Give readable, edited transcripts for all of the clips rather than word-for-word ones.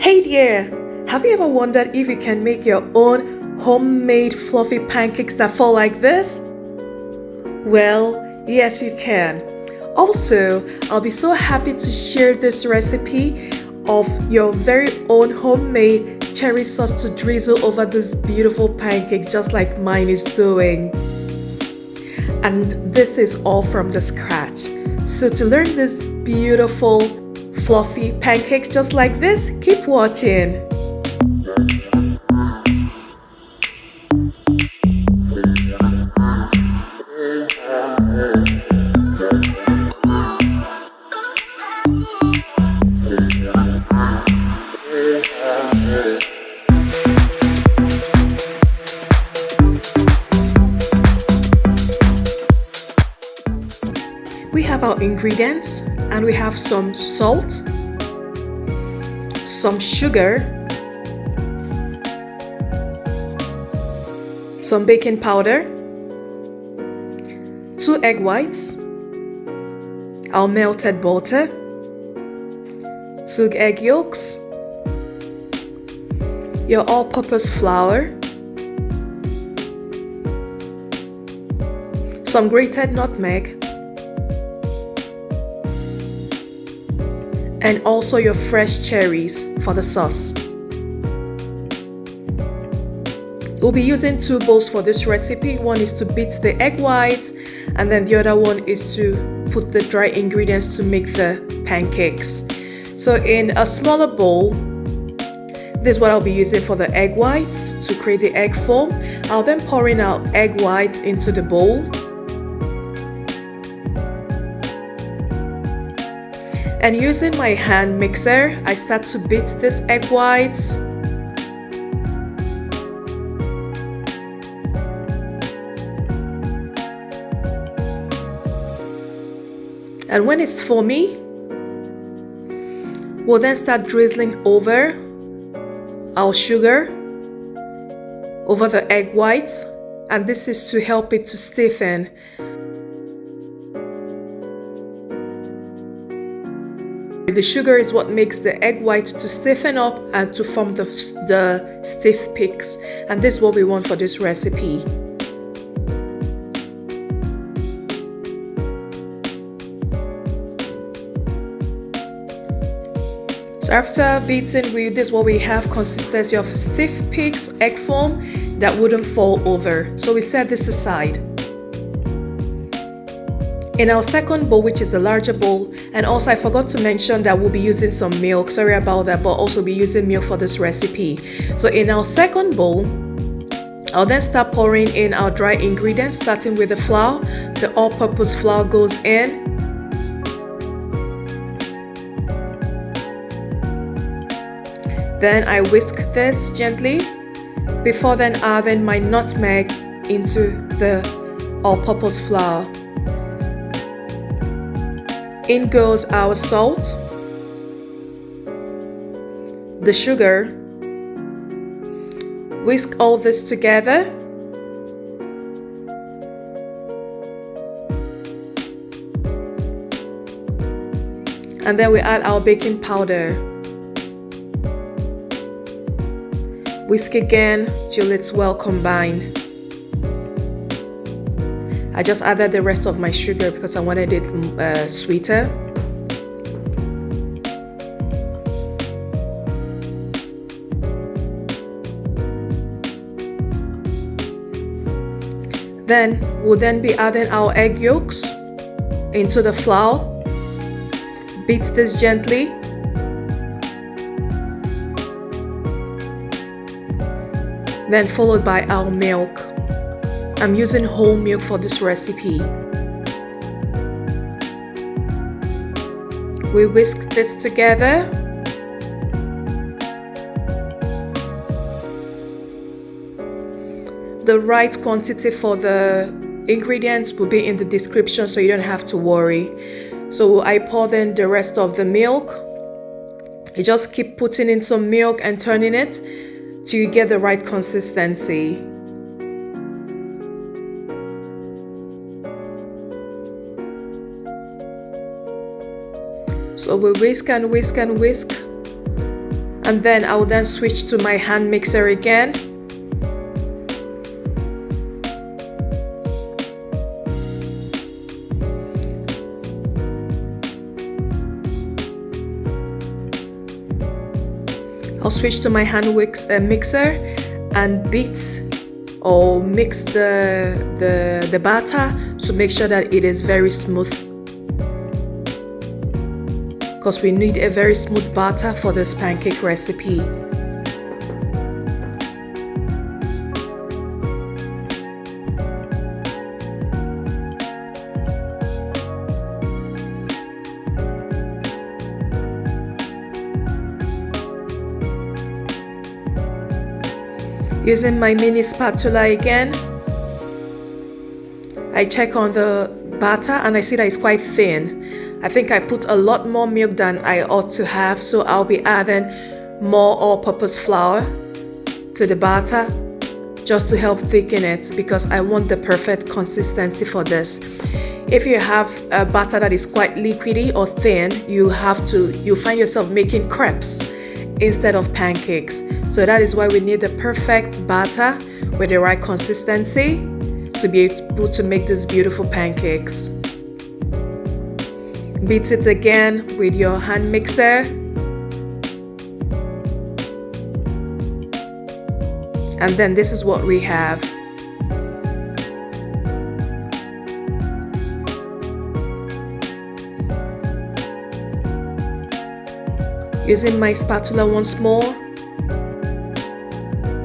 Hey there! Have you ever wondered if you can make your own homemade fluffy pancakes that fall like this? Well, yes you can. Also, I'll be so happy to share this recipe of your very own homemade cherry sauce to drizzle over this beautiful pancake just like mine is doing. And this is all from the scratch. So to learn this beautiful fluffy pancakes just like this, keep watching. We have our ingredients and we have some salt, some sugar, some baking powder, 2 egg whites, our melted butter, 2 egg yolks, your all-purpose flour, some grated nutmeg, and also your fresh cherries for the sauce. We'll be using 2 bowls for this recipe. One is to beat the egg whites, and then the other one is to put the dry ingredients to make the pancakes. So in a smaller bowl, this is what I'll be using for the egg whites to create the egg foam. I'll then pour in our egg whites into the bowl. And using my hand mixer, I start to beat these egg whites. And when it's foamy, we'll then start drizzling over our sugar over the egg whites, and this is to help it to stiffen. The sugar is what makes the egg white to stiffen up and to form the stiff peaks, and this is what we want for this recipe. So after beating, this is what we have: consistency of stiff peaks, egg foam that wouldn't fall over. So we set this aside. In our second bowl, which is the larger bowl, and also I forgot to mention that we'll be using some milk, sorry about that, but also be using milk for this recipe. So in our second bowl, I'll then start pouring in our dry ingredients, starting with the flour. The all-purpose flour goes in. Then I whisk this gently, before then adding my nutmeg into the all-purpose flour. In goes our salt, the sugar, whisk all this together, and then we add our baking powder. Whisk again till it's well combined. I just added the rest of my sugar because I wanted it sweeter. Then we'll be adding our egg yolks into the flour. Beat this gently. Then followed by our milk. I'm using whole milk for this recipe. We whisk this together. The right quantity for the ingredients will be in the description, so you don't have to worry. So I pour in the rest of the milk. You just keep putting in some milk and turning it till you get the right consistency. So we whisk and whisk and whisk And then I will then switch to my hand mixer again. I'll switch to my hand mixer and beat or mix the batter to make sure that it is very smooth, because we need a very smooth batter for this pancake recipe. Using my mini spatula again, I check on the batter and I see that it's quite thin. I think I put a lot more milk than I ought to have, so I'll be adding more all-purpose flour to the batter just to help thicken it, because I want the perfect consistency for this. If you have a batter that is quite liquidy or thin, you find yourself making crepes instead of pancakes. So that is why we need the perfect batter with the right consistency to be able to make these beautiful pancakes. Beat it again with your hand mixer. And then this is what we have. Using my spatula once more,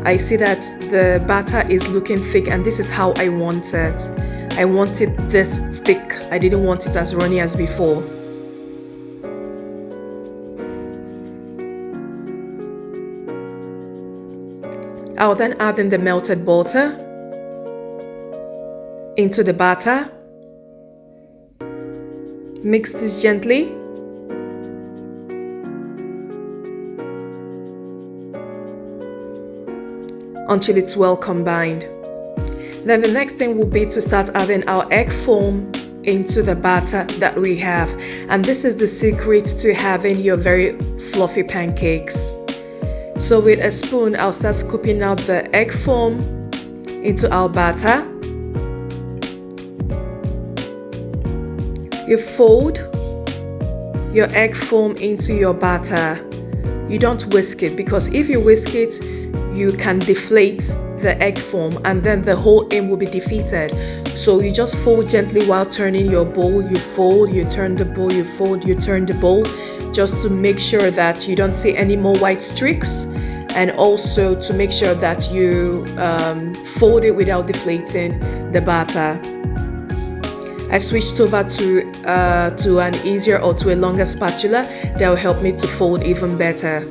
I see that the batter is looking thick, and this is how I want it. I want it this thick. I didn't want it as runny as before. I'll then add in the melted butter into the batter. Mix this gently. Until it's well combined. Then the next thing will be to start adding our egg foam into the batter that we have. And this is the secret to having your very fluffy pancakes. So with a spoon, I'll start scooping out the egg foam into our batter. You fold your egg foam into your batter. You don't whisk it, because if you whisk it, you can deflate the egg foam and then the whole aim will be defeated. So you just fold gently while turning your bowl. You fold, you turn the bowl, you fold, you turn the bowl, just to make sure that you don't see any more white streaks, and also to make sure that you fold it without deflating the batter. I switched over to an easier or to a longer spatula that will help me to fold even better.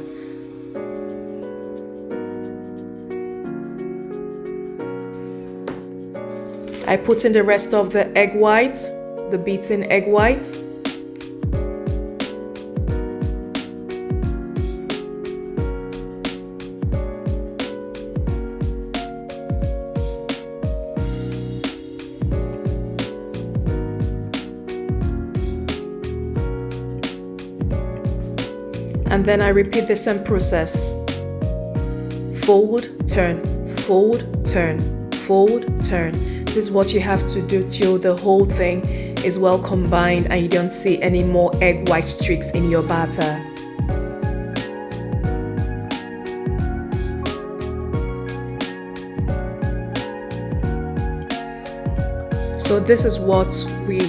I put in the rest of the egg whites, the beaten egg whites. And then I repeat the same process. Fold, turn, fold, turn, fold, turn. This is what you have to do till the whole thing is well combined and you don't see any more egg white streaks in your batter. So this is what we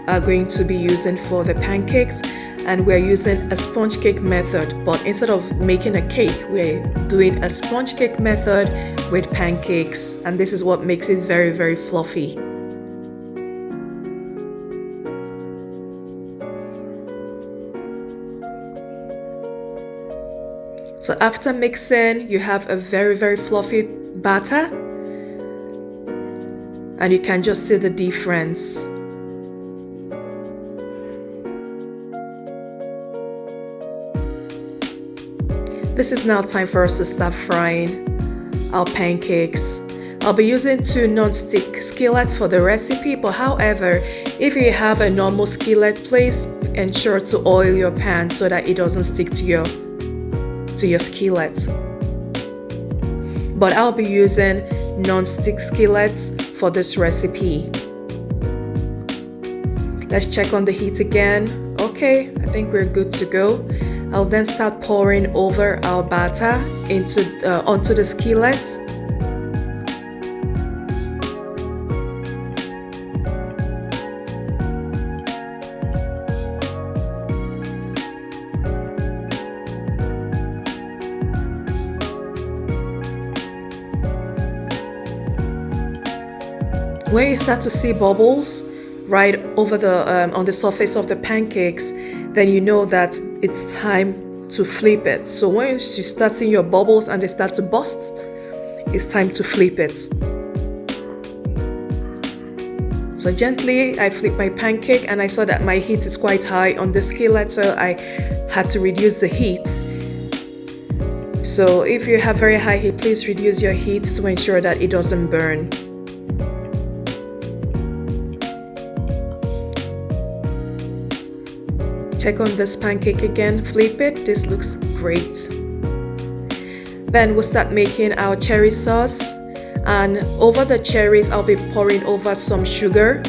are going to be using for the pancakes, and we're using a sponge cake method, but instead of making a cake, we're doing a sponge cake method with pancakes, and this is what makes it very, very fluffy. So after mixing, you have a very, very fluffy batter, and you can just see the difference. This is now time for us to start frying our pancakes. I'll be using 2 non-stick skillets for the recipe, but however, if you have a normal skillet, please ensure to oil your pan so that it doesn't stick to to your skillet. But I'll be using non-stick skillets for this recipe. Let's check on the heat again. Okay, I think we're good to go. I'll then start pouring over our batter onto the skillets. When you start to see bubbles right over on the surface of the pancakes, then you know that it's time to flip it. So once you start seeing your bubbles and they start to burst, it's time to flip it. So gently I flip my pancake, and I saw that my heat is quite high on the skillet, so I had to reduce the heat. So if you have very high heat, please reduce your heat to ensure that it doesn't burn. Check on this pancake again, flip it, this looks great. Then we'll start making our cherry sauce, and over the cherries I'll be pouring over some sugar.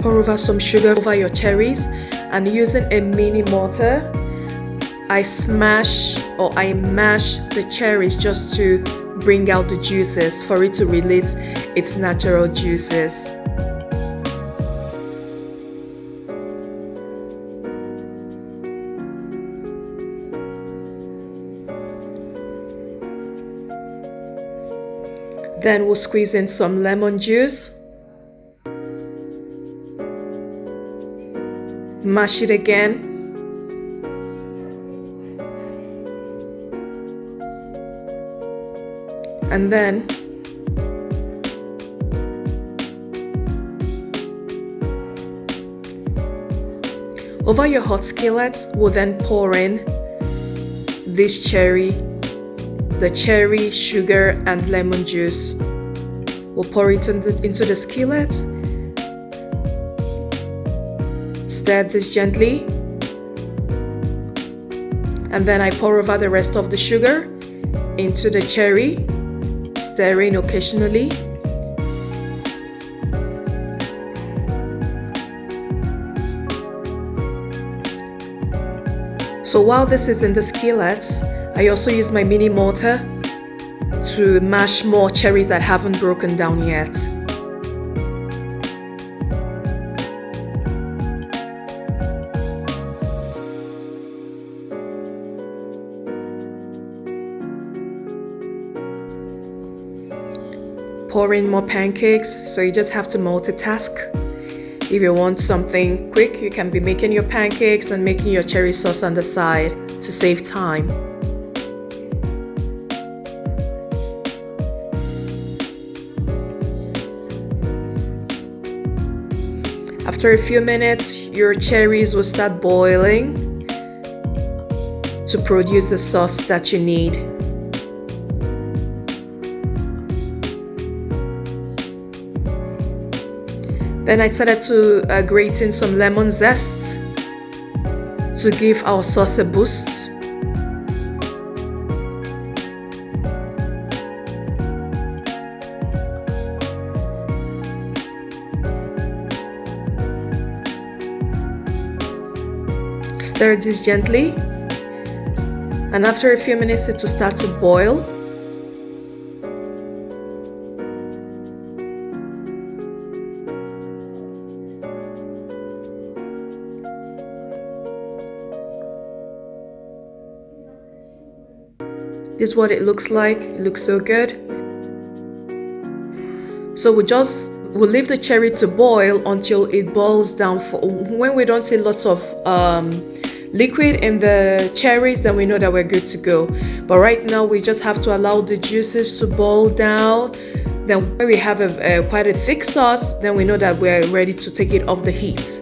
Pour over some sugar over your cherries, and using a mini mortar, I mash the cherries just to bring out the juices, for it to release its natural juices. Then we'll squeeze in some lemon juice. Mash it again. And then over your hot skillet, we'll then pour in this the cherry, sugar, and lemon juice. We'll pour it into the skillet. Stir this gently. And then I pour over the rest of the sugar into the cherry, stirring occasionally. So while this is in the skillet, I also use my mini mortar to mash more cherries that haven't broken down yet. Pour in more pancakes, so you just have to multitask. If you want something quick, you can be making your pancakes and making your cherry sauce on the side to save time. After a few minutes, your cherries will start boiling to produce the sauce that you need. Then I started to grate in some lemon zest to give our sauce a boost. Stir this gently, and after a few minutes it will start to boil. This is what it looks like. It looks so good. So we'll leave the cherry to boil until it boils down. When we don't see lots of liquid in the cherries, then we know that we're good to go. But right now we just have to allow the juices to boil down. Then when we have quite a thick sauce, then we know that we're ready to take it off the heat.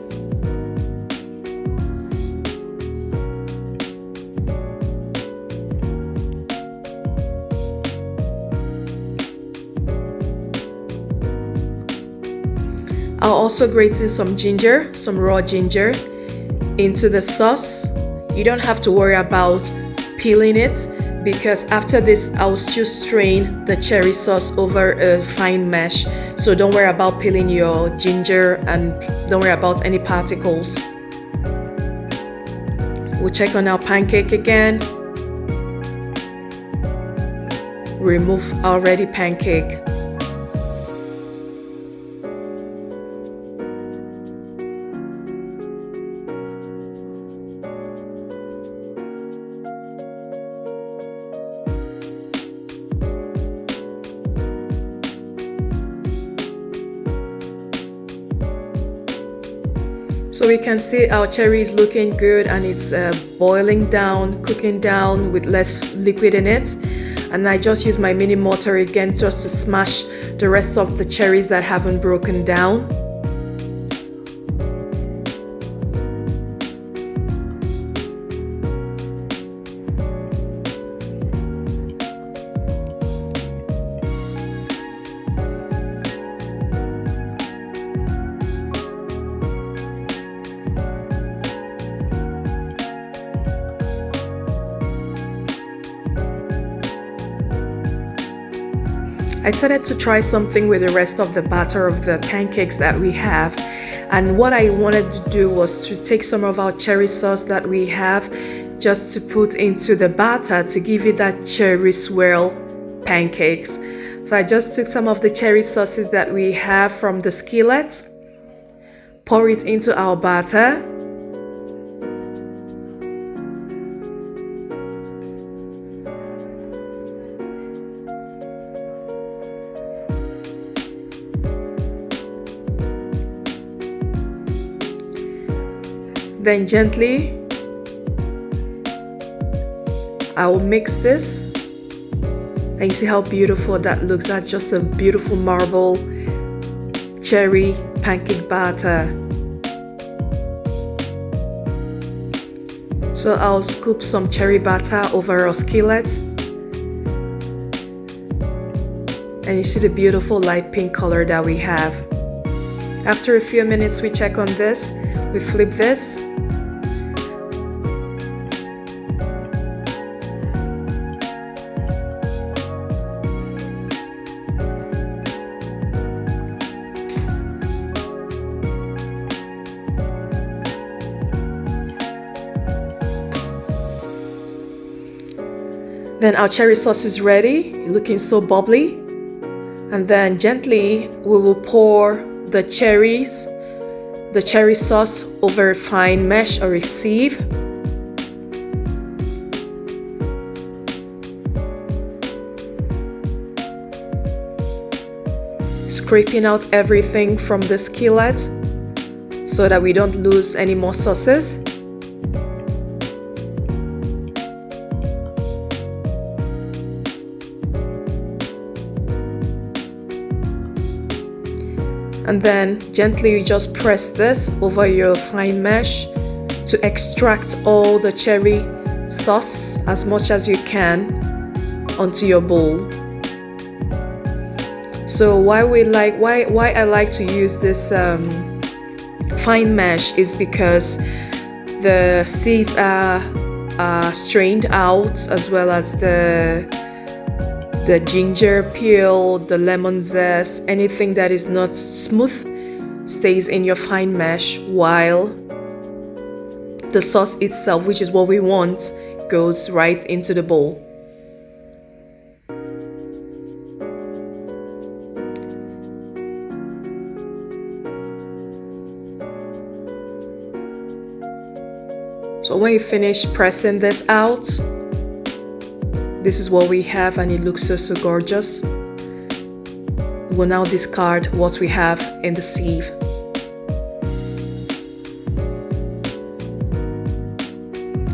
I'll also grate in some ginger, some raw ginger. into the sauce. You don't have to worry about peeling it, because after this I'll still strain the cherry sauce over a fine mesh. So don't worry about peeling your ginger and don't worry about any particles. We'll check on our pancake again. Remove our ready pancake. So we can see our cherry is looking good and it's boiling down, cooking down with less liquid in it. And I just use my mini mortar again just to smash the rest of the cherries that haven't broken down. I decided to try something with the rest of the batter of the pancakes that we have, and what I wanted to do was to take some of our cherry sauce that we have just to put into the batter to give it that cherry swirl pancakes. So I just took some of the cherry sauces that we have from the skillet, pour it into our batter. Then gently, I will mix this, and you see how beautiful that looks. That's just a beautiful marble cherry pancake batter. So I'll scoop some cherry batter over our skillet, and you see the beautiful light pink color that we have. After a few minutes, we check on this, we flip this. Then our cherry sauce is ready, looking so bubbly. And then gently we will pour the cherry sauce over a fine mesh or a sieve. Scraping out everything from the skillet so that we don't lose any more sauces. And then gently you just press this over your fine mesh to extract all the cherry sauce as much as you can onto your bowl. So why I like to use this fine mesh is because the seeds are strained out, as well as the ginger peel, the lemon zest, anything that is not smooth stays in your fine mesh, while the sauce itself, which is what we want, goes right into the bowl. So when you finish pressing this out, this is what we have, and it looks so gorgeous. We'll now discard what we have in the sieve.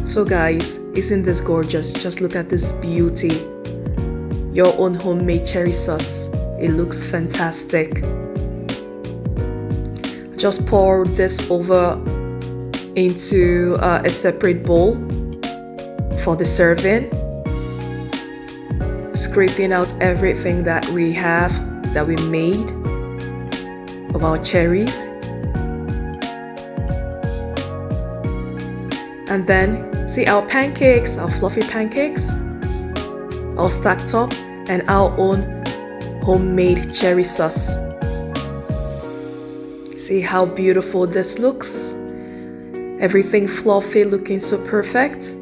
So guys, isn't this gorgeous? Just look at this beauty. Your own homemade cherry sauce. It looks fantastic. Just pour this over into a separate bowl for the serving. Scraping out everything that we have, that we made of our cherries. And then see our pancakes, our fluffy pancakes, all stacked up, and our own homemade cherry sauce. See how beautiful this looks? Everything fluffy, looking so perfect.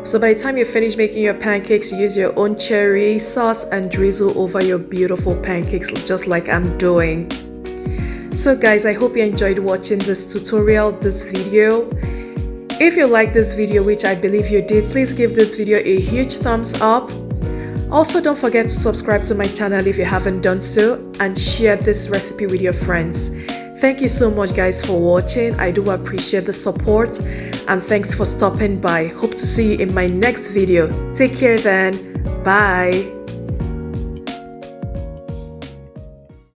So by the time you finish making your pancakes, use your own cherry sauce and drizzle over your beautiful pancakes just like I'm doing. So guys, I hope you enjoyed watching this tutorial, this video. If you like this video, which I believe you did, please give this video a huge thumbs up. Also, don't forget to subscribe to my channel if you haven't done so, and share this recipe with your friends. Thank you so much guys for watching. I do appreciate the support, and thanks for stopping by. Hope to see you in my next video. Take care then. Bye.